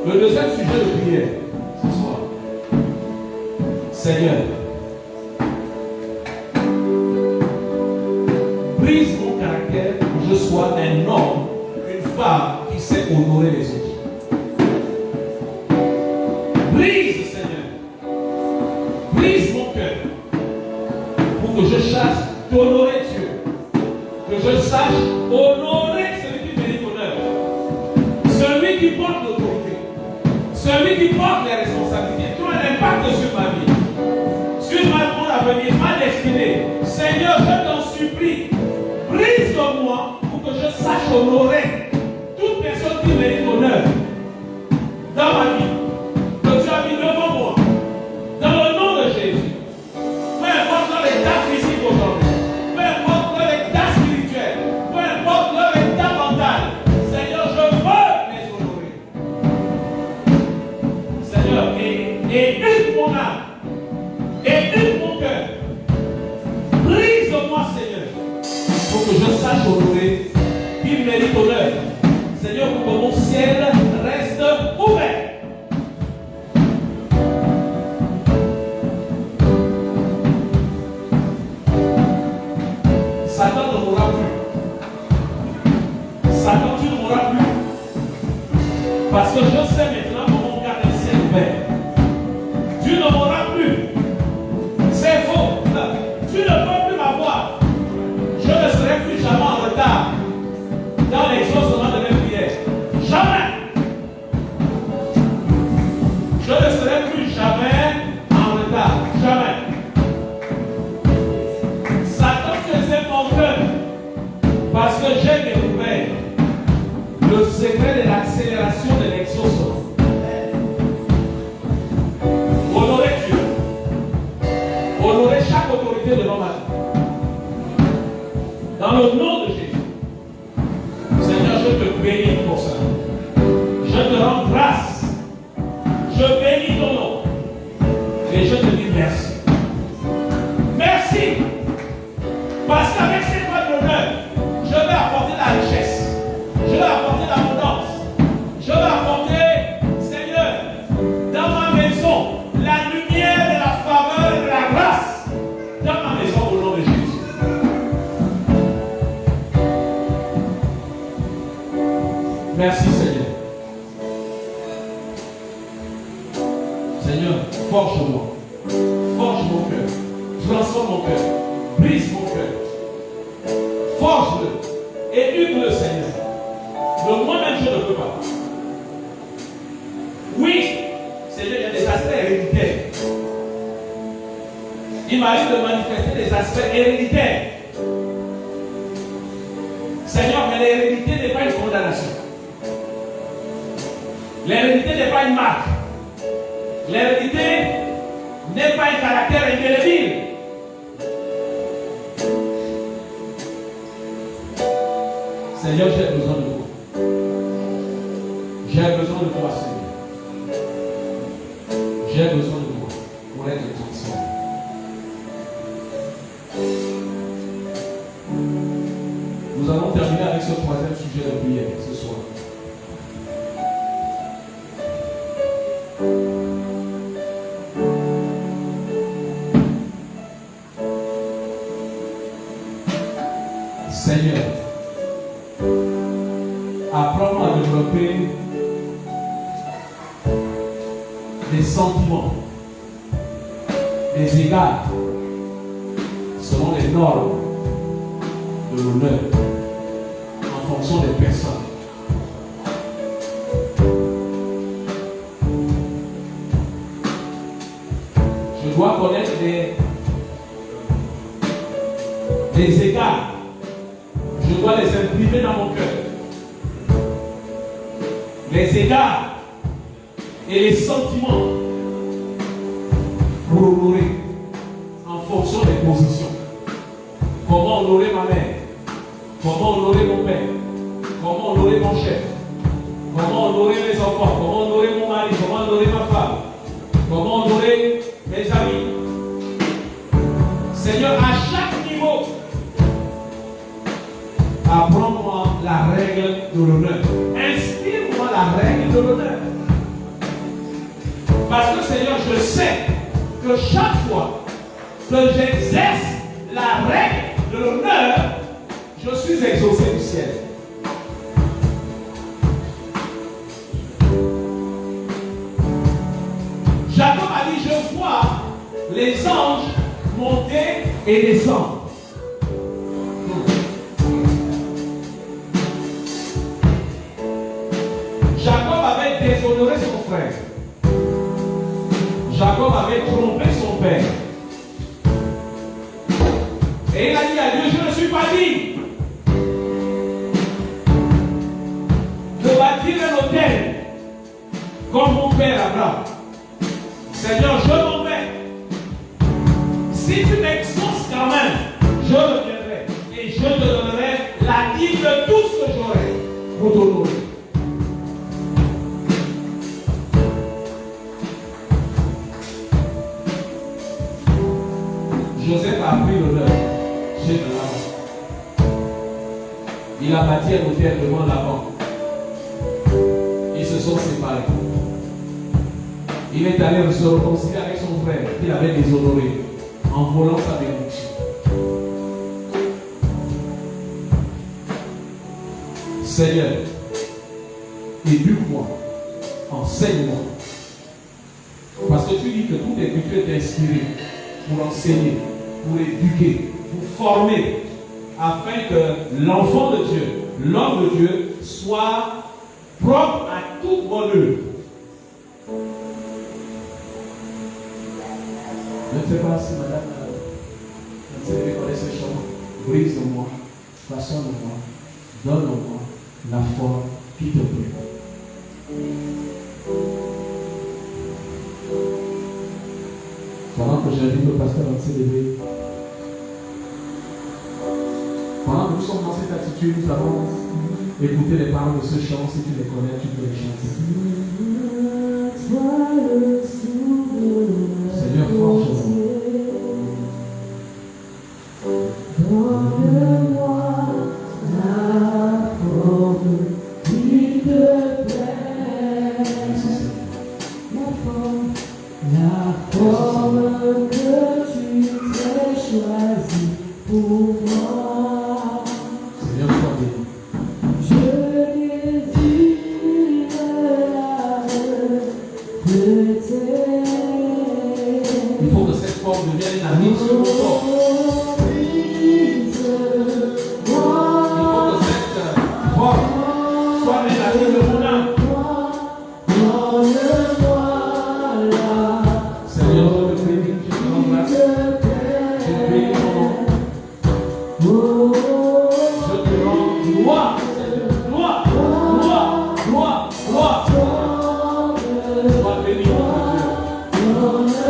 Le deuxième sujet de prière ce soir. Seigneur, brise mon caractère que je sois un homme, une femme qui sait honorer les autres. Brise, Seigneur. Brise mon cœur pour que je sache t'honorer, Dieu. Que je sache honorer celui qui mérite l'honneur. Celui qui porte l'autorité. Celui qui porte les responsabilités, qui a un impact sur ma vie, sur mon avenir, ma destinée. Seigneur, je t'en supplie, brise de moi pour que je sache honorer toute personne qui mérite l'honneur dans ma vie, que tu as mis devant moi, dans le nom de Jésus. Peu importe leur état physique aujourd'hui, peu importe leur état spirituel, peu importe leur état mental, Seigneur, je veux les honorer. Seigneur, et une mon âme, et une mon cœur. Brise-moi, Seigneur, pour que je sache honorer qui mérite honneur. Seigneur, pour que mon ciel reste ouvert. Satan ne m'aura plus. Satan, tu ne m'auras plus. Parce que je sais maintenant comment garder le ciel ouvert. Tu ne m'auras plus. C'est faux. Tu ne peux plus m'avoir. Je ne serai plus jamais en retard dans l'exaucement de mes prières. Jamais. Je ne serai plus jamais en retard. Jamais. Satan faisait mon cœur parce que j'ai découvert le secret de l'accélération de l'exaucement. Honorer Dieu. Honorer chaque autorité devant ma vie. Dans le nom de Jésus. Seigneur, je te bénis pour ça. Je te rends grâce. Je bénis ton nom. Et je te dis merci. Merci. Parce qu'avec ces doigts d'honneur, je vais apporter la richesse. Je vais apporter l'abondance. Je vais apporter, Seigneur, dans ma maison, la lumière de la faveur et de la grâce. Dans ma maison, au nom de Jésus. transforme mon cœur, brise mon cœur, forge-le et hume-le, Seigneur. De moi-même, je ne peux pas. Oui, Seigneur, il y a des aspects héréditaires. Il m'arrive de manifester des aspects héréditaires. Seigneur, mais l'hérédité n'est pas une condamnation. L'hérédité n'est pas une marque. L'hérédité n'est pas un caractère indélébile. Seigneur, j'ai besoin de toi. J'ai besoin de toi, Seigneur. J'ai besoin de toi pour être transformé. Nous allons terminer avec ce troisième sujet de prière ce soir. Seigneur, apprends-moi à développer des sentiments, des égards, selon les normes de l'honneur, en fonction des personnes. Je dois connaître des égards. Je dois les imprimer dans mon cœur. Les égards et les sentiments pour honorer en fonction des positions. Comment honorer ma mère? Comment honorer mon père? Comment honorer mon chef? Comment honorer mes enfants? Comment honorer mon mari? Comment honorer ma femme? Comment honorer mes amis? Seigneur, à chaque niveau, apprends-moi la règle de l'honneur. Inspire-moi la règle de l'honneur. Parce que Seigneur, je sais que chaque fois que j'exerce la règle de l'honneur, je suis exaucé du ciel. Jacob a dit, je vois les anges monter et descendre. Jacob avait déshonoré son frère. Jacob avait trompé son père. Et il a dit à Dieu, je ne suis pas digne de bâtir un autel comme mon père Abraham. Seigneur, je m'en vais. Si tu m'exauces quand même, je reviendrai et je te donnerai la dîme de tout ce que j'aurai pour t'honorer. Joseph a appris l'honneur chez Laban. Il a bâti un hôtel devant Laban. Ils se sont séparés. Il est allé se réconcilier avec son frère qu'il avait déshonoré en volant sa bénédiction. Seigneur, éduque-moi, enseigne-moi. Parce que tu dis que toute écriture est inspirée pour enseigner, pour éduquer, pour former, afin que l'enfant de Dieu, l'homme de Dieu, soit propre à toute bonne œuvre. Je ne sais pas si madame, je ne sais pas connaître ce chant. Brise-moi, façonne-moi, donne-moi la foi qui te plaît. Pendant que j'invite le pasteur à s'élever, pendant que nous sommes dans cette attitude, nous allons écouter les paroles de ce chant. Si tu les connais, tu peux les chanter. Seigneur, forge-moi. Donne-moi la forme qui te plaît. La forme que tu t'es choisie pour moi. Seigneur, sois béni. Je désire la de t'aimer. Il faut que cette corps devienne un ami sur mon corps. Il faut que cette robe soit un ami de mon âme. Seigneur, je te bénis, je te rends grâce. Je bénis ton nom. Je te rends gloire, Seigneur. Gloire, gloire, gloire, gloire. Sois béni, mon Dieu.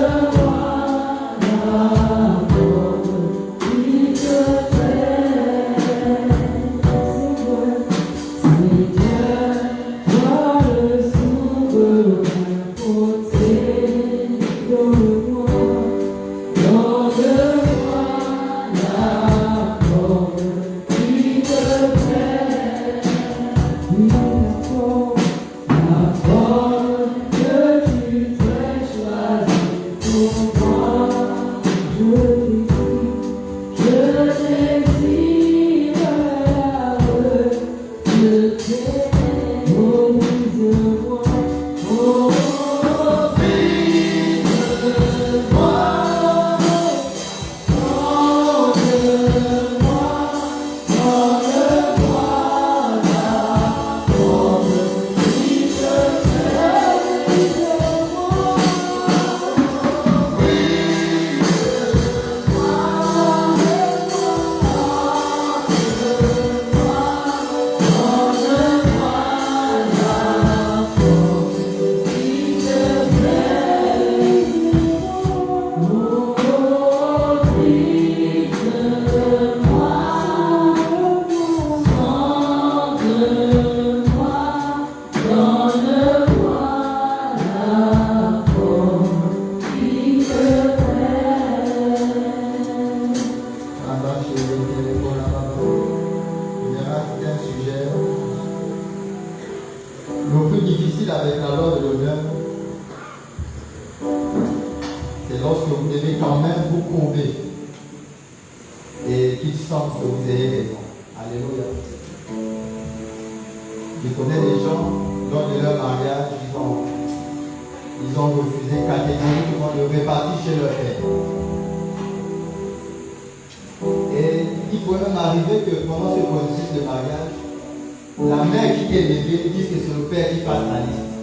La mère qui est levée dit que c'est le père qui fasse la liste.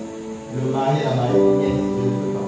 Le mari et la mariée, yes, je ne peux pas.